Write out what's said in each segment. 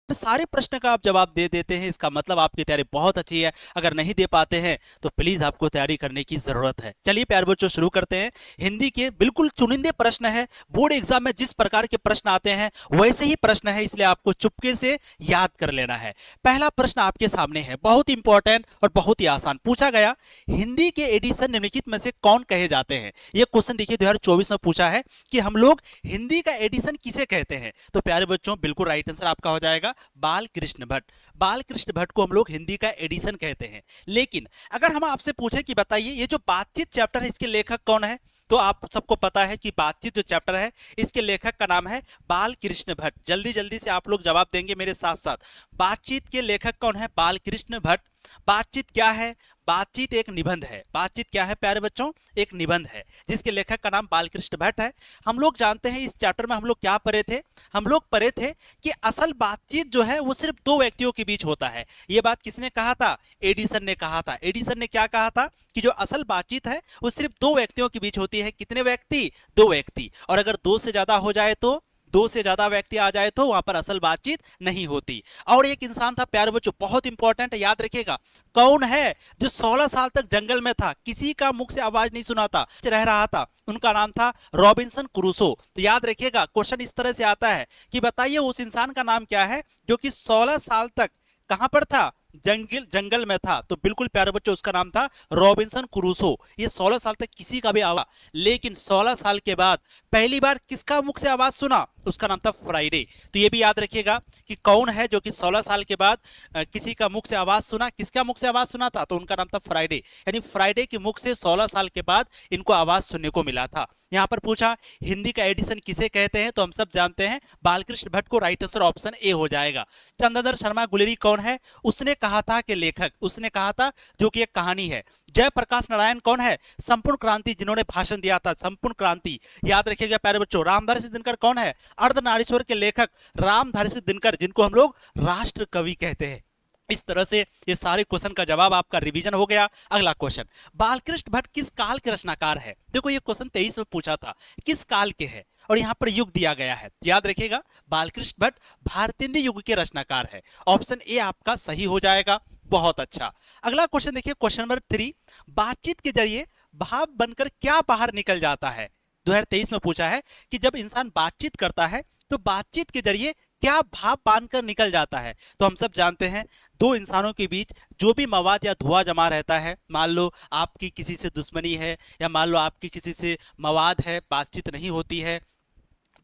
सारे प्रश्न का आप जवाब दे देते हैं, इसका मतलब आपकी तैयारी बहुत अच्छी है। अगर नहीं दे पाते हैं तो प्लीज आपको तैयारी करने की जरूरत है। चलिए प्यारे बच्चों शुरू करते हैं। हिंदी के बिल्कुल चुनिंदे प्रश्न है। बोर्ड एग्जाम में जिस प्रकार के प्रश्न आते हैं वैसे ही प्रश्न है, इसलिए आपको चुपके से याद कर लेना है। पहला प्रश्न आपके सामने है, बहुत इंपॉर्टेंट और बहुत ही आसान पूछा गया। हिंदी के एडिशन निम्नलिखित में से कौन कहे जाते हैं? यह क्वेश्चन देखिए 2024 में पूछा है कि हम लोग हिंदी का एडिशन किसे कहते हैं। तो प्यारे बच्चों बिल्कुल राइट आंसर आपका हो जाएगा बाल कृष्ण भट्ट। बाल कृष्ण भट्ट को हम लोग हिंदी का एडिशन कहते हैं। लेकिन अगर हम आपसे पूछे कि बताइए ये जो बातचीत चैप्टर है इसके लेखक कौन है, तो आप सबको पता है कि बातचीत जो चैप्टर है इसके लेखक का नाम है बाल कृष्ण भट्ट। जल्दी जल्दी से आप लोग जवाब देंगे मेरे साथ साथ। बातचीत के लेखक कौन है? बाल कृष्ण भट्ट। बातचीत क्या है? बातचीत एक निबंध है। बातचीत क्या है प्यारे बच्चों? एक निबंध है जिसके लेखक का नाम बालकृष्ण भट्ट है। हम लोग जानते हैं इस चैप्टर में हम लोग क्या पढ़े थे? हम लोग पढ़े थे कि असल बातचीत जो है वो सिर्फ दो व्यक्तियों के बीच होता है। ये बात किसने कहा था? एडिसन ने कहा था। एडिसन ने क्या कहा था कि जो असल बातचीत है वो सिर्फ दो व्यक्तियों के बीच होती है। कितने व्यक्ति? दो व्यक्ति। और अगर दो से ज्यादा हो जाए तो, दो से ज्यादा व्यक्ति आ जाए तो वहां पर असल बातचीत नहीं होती। और एक इंसान था प्यारे बच्चों, बहुत इंपॉर्टेंट है, याद रखिएगा। कौन है? जो 16 साल तक जंगल में था, किसी का मुख से आवाज नहीं सुनाता रह रहा था, उनका नाम था रॉबिन्सन क्रूसो। तो याद रखिएगा क्वेश्चन इस तरह से आता है कि बताइए उस इंसान का नाम क्या है जो कि 16 साल तक कहां पर था? जंगल में था। तो बिल्कुल प्यारे बच्चों उसका नाम था रॉबिन्सन क्रूसो। ये 16 साल तक किसी का भी आवाज, लेकिन 16 साल के बाद पहली बार किसका मुख से आवाज सुना? उसका नाम था फ्राइडे। तो ये भी याद रखिएगा कि कौन है जो कि 16 साल के बाद किसी का मुख से आवाज सुना। किसका मुख से आवाज सुना था? तो उनका नाम था फ्राइडे। यानी फ्राइडे के मुख से 16 साल के बाद इनको आवाज सुनने को मिला था। यहां पर पूछा हिंदी का एडिशन किसे कहते हैं, तो हम सब जानते हैं बालकृष्ण भट्ट को। राइट आंसर ऑप्शन ए हो जाएगा। चंद्रधर शर्मा गुलेरी कौन है? उसने कहा था कि लेखक, उसने कहा था जो कि एक कहानी है। जयप्रकाश नारायण कौन है? संपूर्ण क्रांति जिन्होंने भाषण दिया था, संपूर्ण क्रांति। याद रखिएगा प्यारे बच्चों। रामधारी सिंह दिनकर कौन है? अर्धनारीश्वर के लेखक रामधारी सिंह दिनकर, जिनको हम लोग राष्ट्र कवि कहते हैं। इस तरह से ये सारे क्वेश्चन का जवाब आपका रिवीजन हो गया। अगला क्वेश्चन, बालकृष्ण भट्ट किस काल के रचनाकार है? देखो ये क्वेश्चन 23 में पूछा था, किस काल के है, और यहां पर युग दिया गया है। याद रखिएगा बालकृष्ण भट्ट भारतेंद्र युग के रचनाकार है। ऑप्शन ए आपका सही हो जाएगा। बहुत अच्छा। अगला क्वेश्चन देखिए, क्वेश्चन नंबर 3, बातचीत के जरिए भाव बनकर क्या बाहर निकल जाता है? 2023 में पूछा है कि जब इंसान बातचीत करता है तो बातचीत के जरिए क्या भाव बांधकर निकल जाता है? तो हम सब जानते हैं दो इंसानों के बीच जो भी मवाद या धुआं जमा रहता है, मान लो आपकी किसी से दुश्मनी है या मान लो आपकी किसी से मवाद है, बातचीत नहीं होती है,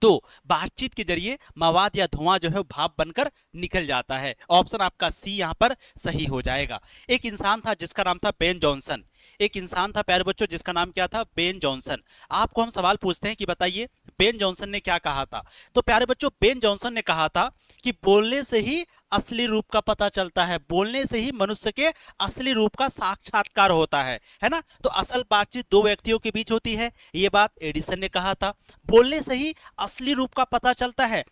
तो बातचीत के जरिए मवाद या धुआं जो है भाप बनकर निकल जाता है। ऑप्शन आपका सी यहां पर सही हो जाएगा। एक इंसान था जिसका नाम था बेन जॉनसन। एक इंसान था प्यारे बच्चों जिसका नाम क्या था? Ben Jonson. आपको हम सवाल पूछते हैं कि बताइए बेन जॉनसन ने क्या कहा था? तो प्यारे बच्चों बेन जॉनसन ने कहा था कि बोलने से ही असली रूप का पता चलता है, बोलने से ही मनुष्य के असली रूप का साक्षात्कार होता है ना। तो असल बातचीत दो व्यक्तियों के बीच होती है, ये बात एडिसन ने कहा था। बोलने से ही असली रूप का पता चलता है,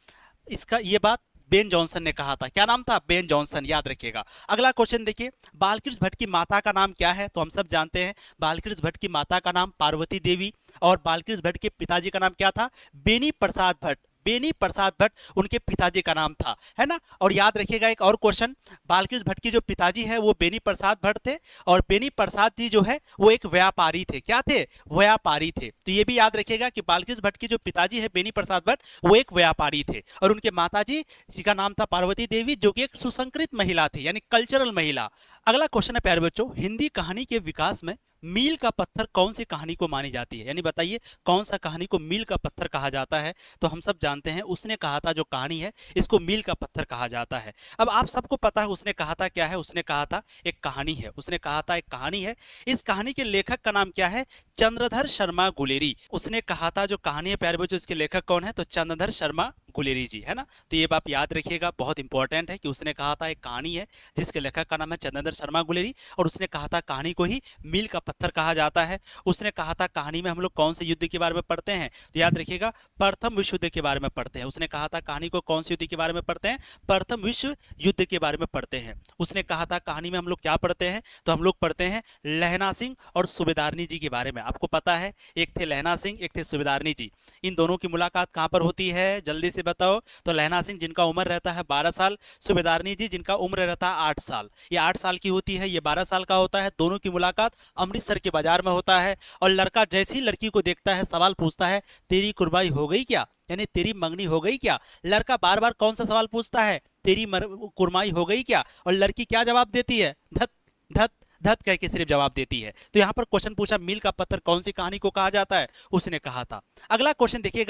इसका ये बात बेन जॉनसन ने कहा था। क्या नाम था? बेन जॉनसन, याद रखिएगा। अगला क्वेश्चन देखिए, बालकृष्ण भट्ट की माता का नाम क्या है? तो हम सब जानते हैं बालकृष्ण भट्ट की माता का नाम पार्वती देवी, और बालकृष्ण भट्ट के पिताजी का नाम क्या था? बेनी प्रसाद भट्ट। बेनी प्रसाद भट्ट उनके पिताजी का नाम था, है ना। और याद रखिएगा एक और क्वेश्चन, बालकृष्ण भट्ट के जो पिताजी है वो बेनी प्रसाद भट्ट थे, और बेनी प्रसाद जी जो है वो एक व्यापारी थे। क्या थे? व्यापारी थे। तो ये भी याद रखिएगा कि बालकृष्ण भट्ट के जो पिताजी है बेनी प्रसाद भट्ट वो एक व्यापारी थे, और उनके माताजी जी का नाम था पार्वती देवी, जो कि एक सुसंस्कृत महिला थी, यानी कल्चरल महिला। अगला क्वेश्चन है प्यारे बच्चों, हिंदी कहानी के विकास में मील का पत्थर कौन सी कहानी को मानी जाती है? यानी बताइए कौन सा कहानी को मील का पत्थर कहा जाता है? तो हम सब जानते हैं उसने कहा था जो कहानी है इसको मील का पत्थर कहा जाता है। अब आप सबको पता है उसने कहा था क्या है? उसने कहा था एक कहानी है। उसने कहा था एक कहानी है। इस कहानी के लेखक का नाम क्या है? चंद्रधर शर्मा गुलेरी। उसने कहा था जो कहानी है प्यारे बच्चों इसके लेखक कौन है? तो चंद्रधर शर्मा गुलेरी जी, है ना। तो ये बात याद रखिएगा, बहुत इंपॉर्टेंट है कि उसने कहा था एक कहानी है जिसके लेखक का नाम है चंद्रधर शर्मा गुलेरी, और उसने कहा था कहानी को ही मील का पत्थर कहा जाता है। उसने कहा था कहानी में हम लोग कौन से युद्ध के बारे में पढ़ते हैं, तो याद रखिएगा प्रथम विश्व युद्ध के बारे में पढ़ते हैं। उसने कहा था कहानी को कौन से युद्ध के बारे में पढ़ते हैं, प्रथम विश्व युद्ध के बारे में पढ़ते हैं। उसने कहा था कहानी में हम लोग क्या पढ़ते हैं, तो हम लोग पढ़ते हैं लहना सिंह और सूबेदारनी जी के बारे में। आपको पता है एक थे लहना सिंह, एक थे सूबेदारनी जी। इन दोनों की मुलाकात कहां पर होती है, जल्दी से बताओ। तो लहना सिंह जिनका उम्र रहता है 12 साल, सूबेदारनी जी जिनका उम्र रहता है 8 साल। ये 8 साल की होती है, ये 12 साल का होता है। दोनों की मुलाकात अमृतसर के बाजार में होता है। और लड़का जैसे ही लड़की को देखता है सवाल पूछता है, तेरी कुर्बाई हो गई क्या, यानी तेरी मंगनी हो गई क्या। लड़का बार बार कौन सा सवाल पूछता है, तेरी कुर्बाई हो गई क्या, और लड़की क्या जवाब देती है, धत धत धत कह के सिर्फ जवाब देती है। तो यहाँ पर क्वेश्चन पूछा मील का पत्थर कौन सी कहानी को कहा जाता है, उसने कहा था। अगला क्वेश्चन देखिएगा,